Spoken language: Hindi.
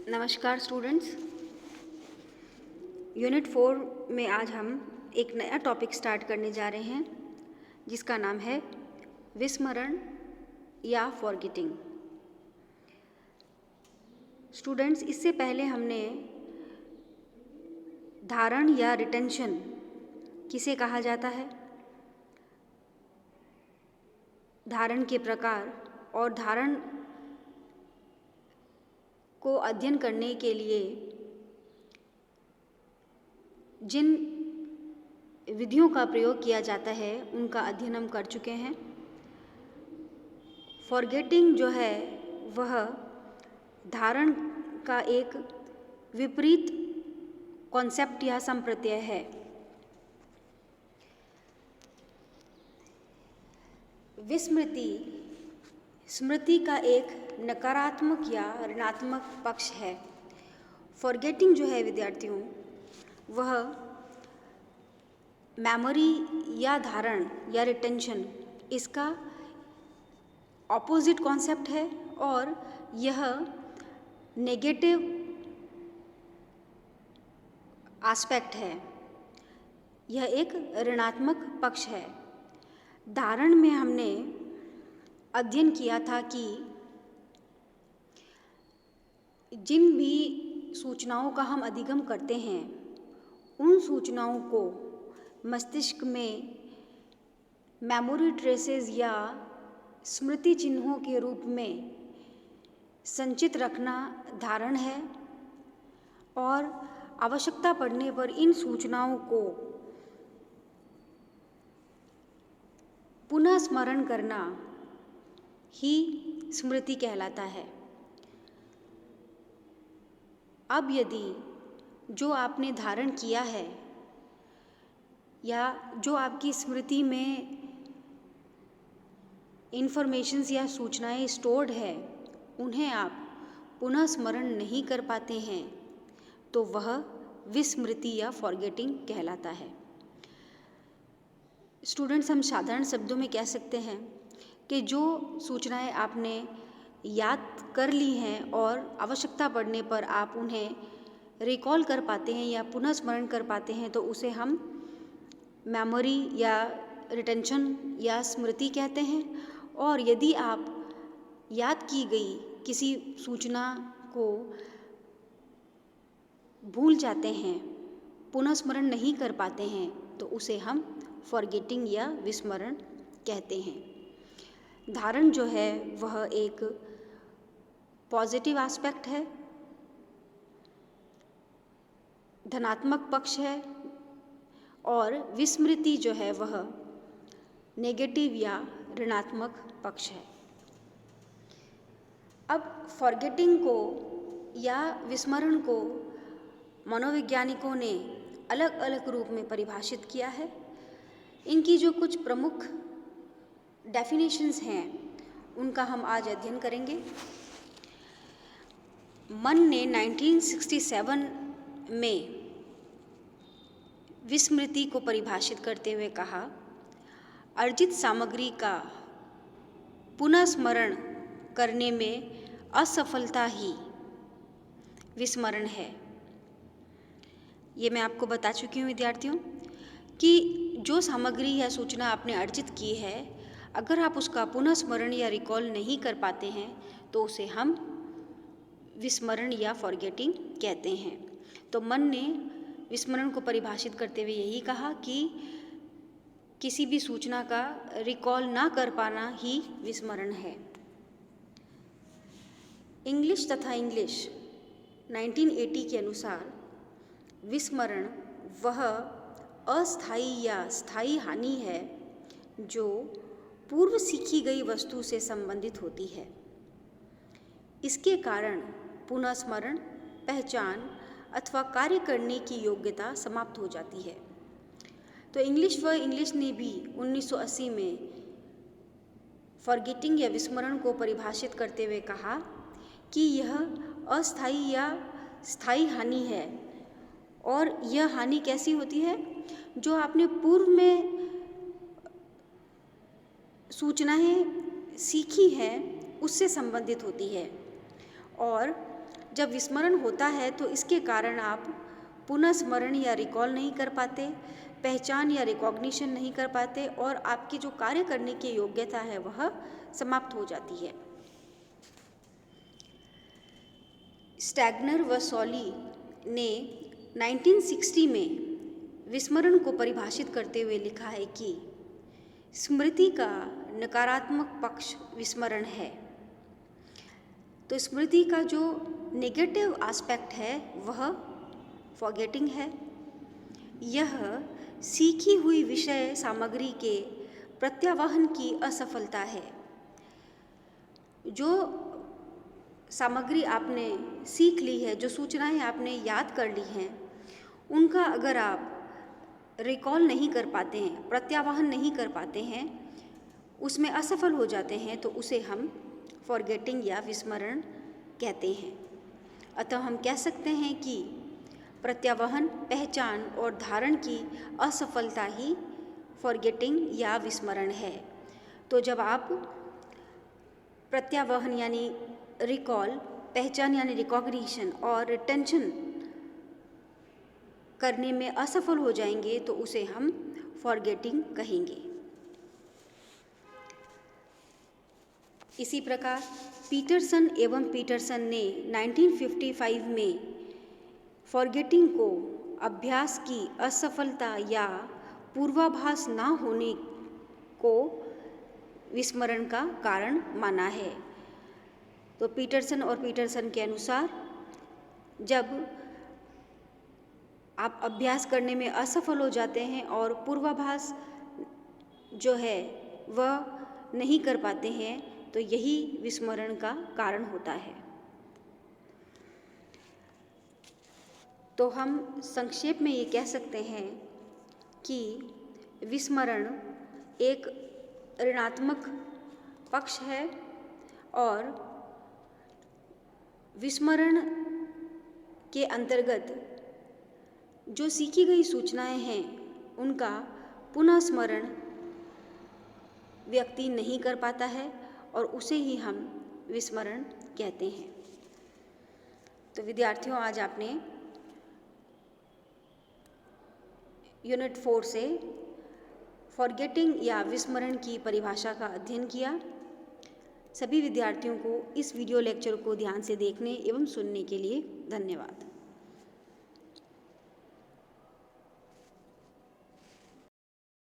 नमस्कार स्टूडेंट्स। यूनिट 4 में आज हम एक नया टॉपिक स्टार्ट करने जा रहे हैं जिसका नाम है विस्मरण या फॉरगेटिंग। स्टूडेंट्स, इससे पहले हमने धारण या रिटेंशन किसे कहा जाता है, धारण के प्रकार और धारण को अध्ययन करने के लिए जिन विधियों का प्रयोग किया जाता है उनका अध्ययन हम कर चुके हैं। फॉरगेटिंग जो है वह धारण का एक विपरीत कॉन्सेप्ट या संप्रत्यय है। विस्मृति स्मृति का एक नकारात्मक या ऋणात्मक पक्ष है। फॉरगेटिंग जो है विद्यार्थियों, वह मेमोरी या धारण या रिटेंशन इसका ऑपोजिट कॉन्सेप्ट है और यह नेगेटिव एस्पेक्ट है, यह एक ऋणात्मक पक्ष है। धारण में हमने अध्ययन किया था कि जिन भी सूचनाओं का हम अधिगम करते हैं उन सूचनाओं को मस्तिष्क में मेमोरी ट्रेसेस या स्मृति चिन्हों के रूप में संचित रखना धारण है और आवश्यकता पड़ने पर इन सूचनाओं को पुनः स्मरण करना ही स्मृति कहलाता है। अब यदि जो आपने धारण किया है या जो आपकी स्मृति में इंफॉर्मेशंस या सूचनाएं स्टोर्ड है उन्हें आप पुनः स्मरण नहीं कर पाते हैं तो वह विस्मृति या फॉरगेटिंग कहलाता है। स्टूडेंट्स, हम साधारण शब्दों में कह सकते हैं कि जो सूचनाएं आपने याद कर ली हैं और आवश्यकता पड़ने पर आप उन्हें रिकॉल कर पाते हैं या पुनः स्मरण कर पाते हैं तो उसे हम मेमोरी या रिटेंशन या स्मृति कहते हैं। और यदि आप याद की गई किसी सूचना को भूल जाते हैं, पुनः स्मरण नहीं कर पाते हैं तो उसे हम फॉरगेटिंग या विस्मरण कहते हैं। धारण जो है वह एक पॉजिटिव एस्पेक्ट है, धनात्मक पक्ष है और विस्मृति जो है वह नेगेटिव या ऋणात्मक पक्ष है। अब फॉरगेटिंग को या विस्मरण को मनोवैज्ञानिकों ने अलग अलग रूप में परिभाषित किया है। इनकी जो कुछ प्रमुख डेफिनेशंस हैं उनका हम आज अध्ययन करेंगे। मन ने 1967 में विस्मृति को परिभाषित करते हुए कहा, अर्जित सामग्री का पुनः स्मरण करने में असफलता ही विस्मरण है। ये मैं आपको बता चुकी हूँ विद्यार्थियों कि जो सामग्री या सूचना आपने अर्जित की है, अगर आप उसका पुनः स्मरण या रिकॉल नहीं कर पाते हैं तो उसे हम विस्मरण या फॉरगेटिंग कहते हैं। तो मन ने विस्मरण को परिभाषित करते हुए यही कहा कि किसी भी सूचना का रिकॉल ना कर पाना ही विस्मरण है। इंग्लिश तथा इंग्लिश 1980 के अनुसार विस्मरण वह अस्थायी या स्थायी हानि है जो पूर्व सीखी गई वस्तु से संबंधित होती है। इसके कारण पुनः स्मरण, पहचान अथवा कार्य करने की योग्यता समाप्त हो जाती है। तो इंग्लिश ने भी 1980 में फॉरगेटिंग या विस्मरण को परिभाषित करते हुए कहा कि यह अस्थायी या स्थायी हानि है। और यह हानि कैसी होती है? जो आपने पूर्व में सूचनाएं सीखी हैं उससे संबंधित होती है। और जब विस्मरण होता है तो इसके कारण आप पुनः स्मरण या रिकॉल नहीं कर पाते, पहचान या रिकॉग्निशन नहीं कर पाते और आपकी जो कार्य करने की योग्यता है वह समाप्त हो जाती है। स्टैगनर व सॉली ने 1960 में विस्मरण को परिभाषित करते हुए लिखा है कि स्मृति का नकारात्मक पक्ष विस्मरण है। तो स्मृति का जो नेगेटिव एस्पेक्ट है वह फॉरगेटिंग है। यह सीखी हुई विषय सामग्री के प्रत्यावहन की असफलता है। जो सामग्री आपने सीख ली है, जो सूचनाएं आपने याद कर ली हैं, उनका अगर आप रिकॉल नहीं कर पाते हैं, प्रत्यावहन नहीं कर पाते हैं, उसमें असफल हो जाते हैं, तो उसे हम फॉरगेटिंग या विस्मरण कहते हैं। अतः हम कह सकते हैं कि प्रत्यावहन, पहचान और धारण की असफलता ही फॉरगेटिंग या विस्मरण है। तो जब आप प्रत्यावहन यानी रिकॉल, पहचान यानी रिकॉग्निशन और रिटेंशन करने में असफल हो जाएंगे तो उसे हम फॉरगेटिंग कहेंगे। इसी प्रकार पीटरसन एवं पीटरसन ने 1955 में फॉरगेटिंग को अभ्यास की असफलता या पूर्वाभास न होने को विस्मरण का कारण माना है। तो पीटरसन और पीटरसन के अनुसार जब आप अभ्यास करने में असफल हो जाते हैं और पूर्वाभास जो है वह नहीं कर पाते हैं तो यही विस्मरण का कारण होता है। तो हम संक्षेप में ये कह सकते हैं कि विस्मरण एक ऋणात्मक पक्ष है और विस्मरण के अंतर्गत जो सीखी गई सूचनाएं हैं उनका पुनः स्मरण व्यक्ति नहीं कर पाता है और उसे ही हम विस्मरण कहते हैं। तो विद्यार्थियों, आज आपने यूनिट 4 से फॉरगेटिंग या विस्मरण की परिभाषा का अध्ययन किया। सभी विद्यार्थियों को इस वीडियो लेक्चर को ध्यान से देखने एवं सुनने के लिए धन्यवाद।